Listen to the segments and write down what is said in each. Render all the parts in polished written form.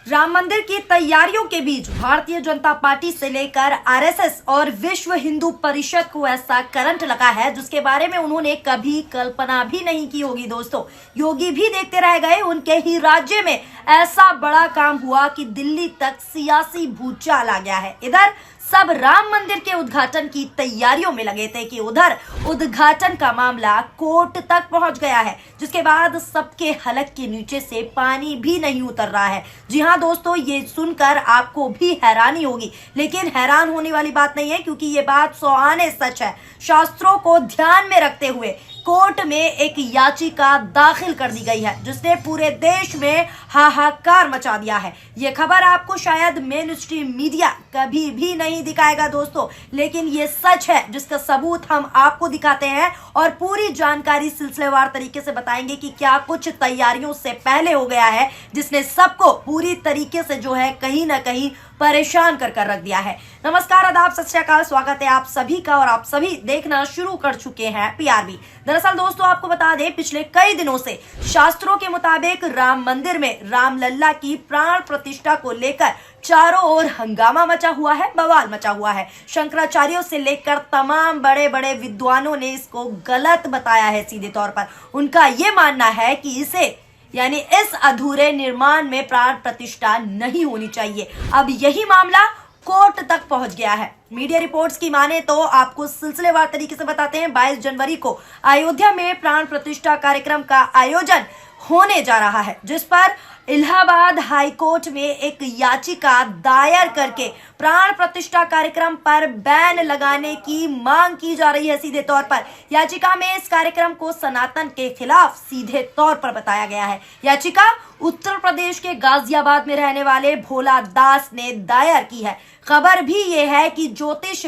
राम मंदिर की तैयारियों के बीच भारतीय जनता पार्टी से लेकर आरएसएस और विश्व हिंदू परिषद को ऐसा करंट लगा है जिसके बारे में उन्होंने कभी कल्पना भी नहीं की होगी। दोस्तों, योगी भी देखते रह गए, उनके ही राज्य में ऐसा बड़ा काम हुआ कि दिल्ली तक सियासी भूचाल आ गया है। इधर सब राम मंदिर के उद्घाटन की तैयारियों में लगे थे कि उधर उद्घाटन का मामला कोर्ट तक पहुंच गया है, जिसके बाद सबके हलक के नीचे से पानी भी नहीं उतर रहा है। जी हां दोस्तों, ये सुनकर आपको भी हैरानी होगी, लेकिन हैरान होने वाली बात नहीं है, क्योंकि ये बात सौ आने सच है। शास्त्रों को ध्यान में रखते हुए कोर्ट में एक याचिका दाखिल कर दी गई है, जिसने पूरे देश में हाहाकार मचा दिया है। ये खबर आपको शायद मेन स्ट्रीम मीडिया कभी भी नहीं दिखाएगा दोस्तों, लेकिन ये सच है जिसका सबूत हम आपको दिखाते हैं और पूरी जानकारी सिलसिलेवार तरीके से बताएंगे कि क्या कुछ तैयारियों से पहले हो गया है जिसने सबको पूरी तरीके से जो है कहीं ना कहीं परेशान कर रख दिया है। नमस्कार, आदाब, सत श्री अकाल, स्वागत है आप सभी का और आप सभी देखना शुरू कर चुके हैं पीआरबी। दरअसल दोस्तों, आपको बता दें, पिछले कई दिनों से शास्त्रों के मुताबिक राम मंदिर में रामलल्ला की प्राण प्रतिष्ठा को लेकर चारों ओर हंगामा मचा हुआ है, बवाल मचा हुआ है। शंकराचार्यों से लेकर तमाम बड़े बड़े विद्वानों ने इसको गलत बताया है। सीधे तौर पर उनका ये मानना है कि यानी इस अधूरे निर्माण में प्राण प्रतिष्ठा नहीं होनी चाहिए। अब यही मामला कोर्ट तक पहुंच गया है। मीडिया रिपोर्ट्स की माने तो आपको सिलसिलेवार तरीके से बताते हैं, 22 जनवरी को अयोध्या में प्राण प्रतिष्ठा कार्यक्रम का आयोजन होने जा रहा है, जिस पर इलाहाबाद हाई कोर्ट में एक याचिका दायर करके प्राण प्रतिष्ठा कार्यक्रम पर बैन लगाने की मांग की जा रही है। सीधे तौर पर याचिका में इस कार्यक्रम को सनातन के खिलाफ सीधे तौर पर बताया गया है। याचिका उत्तर प्रदेश के गाजियाबाद में रहने वाले भोला दास ने दायर की है। खबर भी यह है कि ज्योतिष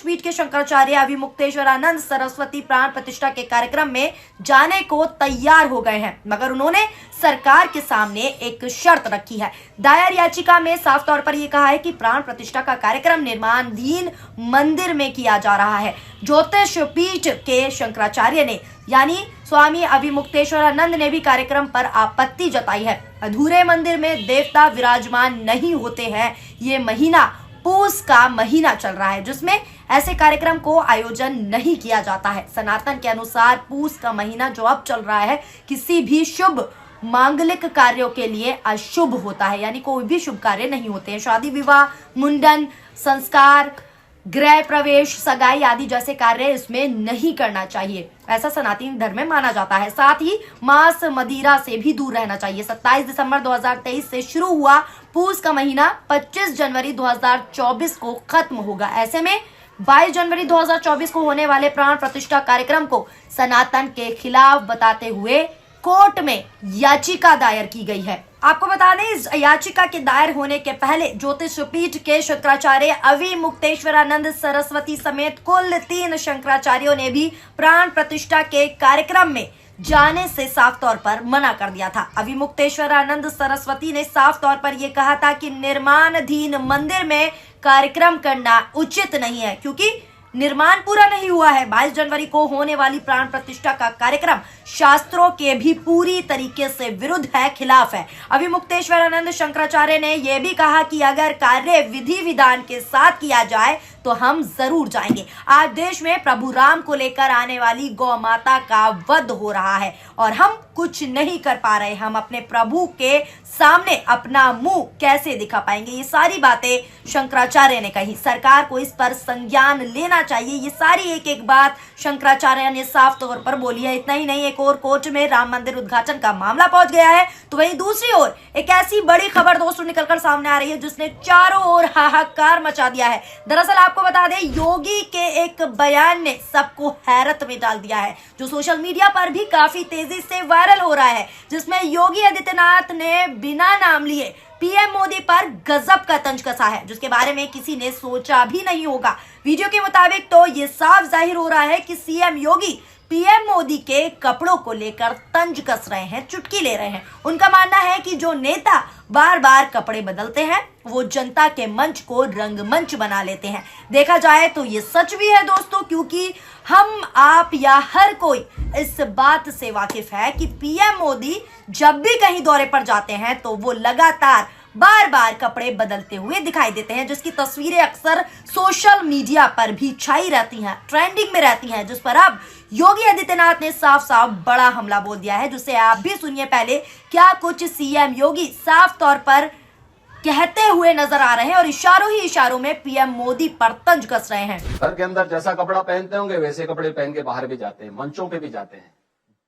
पीठ के शंकराचार्य अभिमुक्तेश्वरानंद सरस्वती प्राण प्रतिष्ठा के कार्यक्रम में जाने को तैयार हो गए हैं, मगर उन्होंने सरकार के सामने एक शर्त रखी है। दायर याचिका में साफ तौर पर यह कहा है कि प्राण प्रतिष्ठा का कार्यक्रम निर्माणाधीन मंदिर में किया जा रहा है। ज्योतिष पीठ के शंकराचार्य ने यानी स्वामी अभिमुक्तेश्वरानंद ने भी कार्यक्रम पर आपत्ति जताई है। अधूरे मंदिर में देवता विराजमान नहीं होते हैं। ये महीना पूस का महीना चल रहा है, जिसमें ऐसे कार्यक्रम को आयोजन नहीं किया जाता है। सनातन के अनुसार पूस का महीना जो अब चल रहा है किसी भी शुभ मांगलिक कार्यों के लिए अशुभ होता है, यानी कोई भी शुभ कार्य नहीं होते हैं। शादी विवाह, मुंडन, संस्कार, गृह प्रवेश, सगाई आदि जैसे कार्य इसमें नहीं करना चाहिए, ऐसा सनातनी धर्म में माना जाता है। साथ ही मांस मदिरा से भी दूर रहना चाहिए। 27 दिसंबर 2023 से शुरू हुआ पूस का महीना 25 जनवरी 2024 को खत्म होगा। ऐसे में 22 जनवरी 2024 को होने वाले प्राण प्रतिष्ठा कार्यक्रम को सनातन के खिलाफ बताते हुए कोर्ट में याचिका दायर की गई है। आपको बता दें, इस याचिका के दायर होने के पहले ज्योतिष पीठ के शंकराचार्य अभिमुक्तेश्वरानंद सरस्वती समेत कुल 3 शंकराचार्यों ने भी प्राण प्रतिष्ठा के कार्यक्रम में जाने से साफ तौर पर मना कर दिया था। अभिमुक्तेश्वरानंद सरस्वती ने साफ तौर पर यह कहा था कि निर्माणाधीन मंदिर में कार्यक्रम करना उचित नहीं है, क्योंकि निर्माण पूरा नहीं हुआ है। 22 जनवरी को होने वाली प्राण प्रतिष्ठा का कार्यक्रम शास्त्रों के भी पूरी तरीके से विरुद्ध है, खिलाफ है। अभिमुक्तेश्वरानंद शंकराचार्य ने यह भी कहा कि अगर कार्य विधि विधान के साथ किया जाए तो हम जरूर जाएंगे। आज देश में प्रभु राम को लेकर आने वाली गौ माता का वध हो रहा है और हम कुछ नहीं कर पा रहे। हम अपने प्रभु के सामने अपना मुंह कैसे दिखा पाएंगे? ये सारी बातें शंकराचार्य ने कही। सरकार को इस पर संज्ञान लेना चाहिए। ये सारी एक एक बात शंकराचार्य ने साफ तौर पर बोली है। इतना ही नहीं, एक और कोर्ट में राम मंदिर उद्घाटन का मामला पहुंच गया है, तो वहीं दूसरी ओर एक ऐसी बड़ी खबर दोस्तों निकलकर सामने आ रही है जिसने चारों ओर हाहाकार मचा दिया है। दरअसल आपको बता दें, योगी के एक बयान ने सबको हैरत में डाल दिया है, जो सोशल मीडिया पर भी काफी तेजी से वायरल हो रहा है, जिसमें योगी आदित्यनाथ ने बिना नाम लिए पीएम मोदी पर गजब का तंज कसा है, जिसके बारे में किसी ने सोचा भी नहीं होगा। वीडियो के मुताबिक तो ये साफ जाहिर हो रहा है कि सीएम योगी पीएम मोदी के कपड़ों को लेकर तंज कस रहे हैं, चुटकी ले रहे हैं। उनका मानना है कि जो नेता बार बार कपड़े बदलते हैं वो जनता के मंच को रंगमंच बना लेते हैं। देखा जाए तो ये सच भी है दोस्तों, क्योंकि हम आप या हर कोई इस बात से वाकिफ है कि पीएम मोदी जब भी कहीं दौरे पर जाते हैं तो वो लगातार बार बार कपड़े बदलते हुए दिखाई देते हैं, जिसकी तस्वीरें अक्सर सोशल मीडिया पर भी छाई रहती हैं, ट्रेंडिंग में रहती हैं, जिस पर अब योगी आदित्यनाथ ने साफ साफ बड़ा हमला बोल दिया है, जिसे आप भी सुनिए पहले क्या कुछ सीएम योगी साफ तौर पर कहते हुए नजर आ रहे हैं और इशारों ही इशारों में पीएम मोदी पर तंज कस रहे हैं। घर के अंदर जैसा कपड़ा पहनते होंगे वैसे कपड़े पहन के बाहर भी जाते हैं, मंचों पे भी जाते हैं।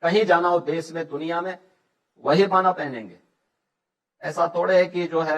कहीं जाना हो देश में दुनिया में वही बाना पहनेंगे। ऐसा थोड़े है कि जो है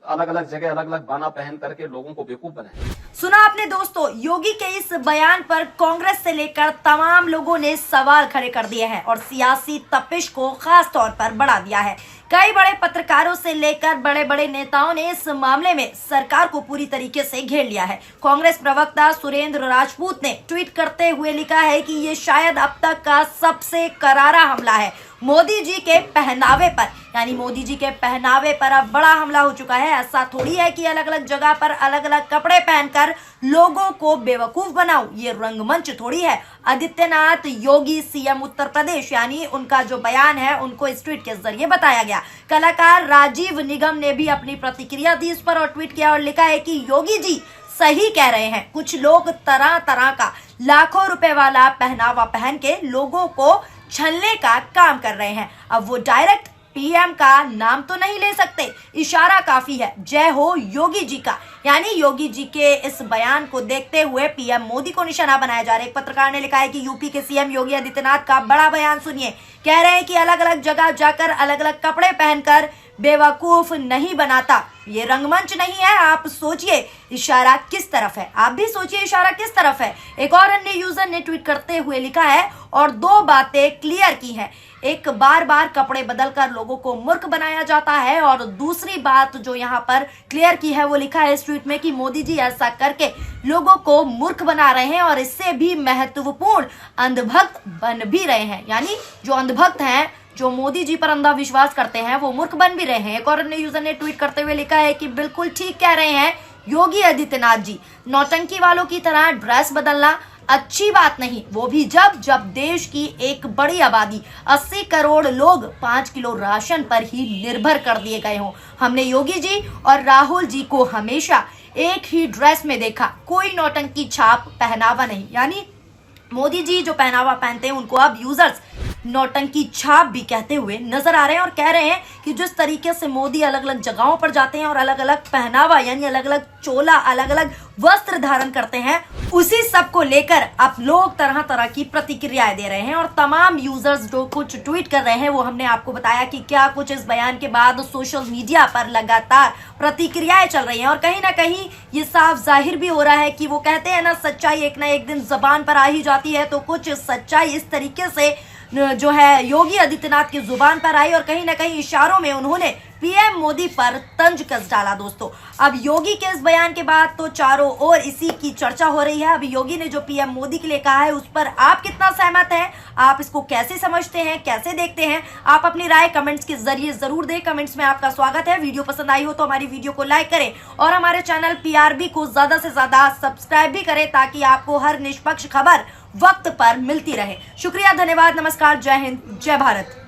अलग अलग जगह अलग अलग बाना पहन करके लोगों को बेवकूफ बनाए। सुना आपने दोस्तों, योगी के इस बयान पर कांग्रेस से लेकर तमाम लोगों ने सवाल खड़े कर दिए हैं और सियासी तपिश को खास तौर पर बढ़ा दिया है। कई बड़े पत्रकारों से लेकर बड़े बड़े नेताओं ने इस मामले में सरकार को पूरी तरीके से घेर लिया है। कांग्रेस प्रवक्ता सुरेंद्र राजपूत ने ट्वीट करते हुए लिखा है कि ये शायद अब तक का सबसे करारा हमला है। मोदी जी के पहनावे पर, यानी मोदी जी के पहनावे पर अब बड़ा हमला हो चुका है। ऐसा थोड़ी है कि अलग अलग जगह पर अलग अलग कपड़े पहनकर लोगों को बेवकूफ बनाऊं, ये रंगमंच थोड़ी है। आदित्यनाथ योगी सीएम उत्तर प्रदेश, यानी उनका जो बयान है उनको इस ट्वीट के जरिए बताया गया। कलाकार राजीव निगम ने भी अपनी प्रतिक्रिया दी इस पर और ट्वीट किया और लिखा है कि योगी जी सही कह रहे हैं। कुछ लोग तरह तरह का लाखों रुपए वाला पहनावा पहन के लोगों को छलने का काम कर रहे हैं। अब वो डायरेक्ट पीएम का नाम तो नहीं ले सकते, इशारा काफी है। जय हो योगी जी का, यानी योगी जी के इस बयान को देखते हुए पीएम मोदी को निशाना बनाया जा रहा है। एक पत्रकार ने लिखा है कि यूपी के सीएम योगी आदित्यनाथ का बड़ा बयान सुनिए। कह रहे हैं कि अलग अलग जगह जाकर अलग अलग कपड़े पहनकर बेवकूफ नहीं बनाता, ये रंगमंच नहीं है। आप सोचिए इशारा किस तरफ है, आप भी सोचिए इशारा किस तरफ है। एक और अन्य यूजर ने ट्वीट करते हुए लिखा है और दो बातें क्लियर की हैं। एक, बार बार कपड़े बदलकर लोगों को मूर्ख बनाया जाता है, और दूसरी बात जो यहाँ पर क्लियर की है वो लिखा है इस ट्वीट में कि मोदी जी ऐसा करके लोगों को मूर्ख बना रहे हैं और इससे भी महत्वपूर्ण अंधभक्त बन भी रहे हैं। यानी जो अंधभक्त हैं, जो मोदी जी पर अंधा विश्वास करते हैं, वो मूर्ख बन भी रहे हैं। एक और अन्य यूजर ने ट्वीट करते हुए लिखा है कि बिल्कुल ठीक कह रहे हैं योगी आदित्यनाथ जी, नौटंकी वालों की तरह ड्रेस बदलना अच्छी बात नहीं, वो भी जब देश की एक बड़ी आबादी 80 करोड़ लोग 5 किलो राशन पर ही निर्भर कर दिए गए हों। हमने योगी जी और राहुल जी को हमेशा एक ही ड्रेस में देखा, कोई नौटंकी छाप पहनावा नहीं। यानी मोदी जी जो पहनावा पहनते हैं उनको अब यूजर्स नौटंकी छाप भी कहते हुए नजर आ रहे हैं और कह रहे हैं कि जिस तरीके से मोदी अलग अलग जगहों पर जाते हैं और अलग अलग पहनावा, यानी अलग अलग चोला, अलग अलग वस्त्र धारण करते हैं, उसी सब को लेकर अब लोग तरह तरह की प्रतिक्रियाएं दे रहे हैं। और तमाम यूजर्स जो कुछ ट्वीट कर रहे हैं वो हमने आपको बताया कि क्या कुछ इस बयान के बाद सोशल मीडिया पर लगातार प्रतिक्रियाएं चल रही हैं। और कहीं ना कहीं ये साफ जाहिर भी हो रहा है कि वो कहते हैं ना, सच्चाई एक ना एक दिन जबान पर आ ही जाती है। तो कुछ सच्चाई इस तरीके से जो है योगी आदित्यनाथ की जुबान पर आई और कहीं ना कहीं इशारों में उन्होंने पीएम मोदी पर तंज कस डाला। दोस्तों, अब योगी के इस बयान के बाद तो चारों ओर इसी की चर्चा हो रही है। अब योगी ने जो पीएम मोदी के लिए कहा है उस पर आप कितना सहमत हैं, आप इसको कैसे समझते हैं, कैसे देखते हैं, आप अपनी राय कमेंट्स के जरिए जरूर दें। कमेंट्स में आपका स्वागत है। वीडियो पसंद आई हो तो हमारी वीडियो को लाइक करें और हमारे चैनल पीआरबी को ज्यादा से ज्यादा सब्सक्राइब भी करें ताकि आपको हर निष्पक्ष खबर वक्त पर मिलती रहे। शुक्रिया, धन्यवाद, नमस्कार, जय हिंद, जय भारत।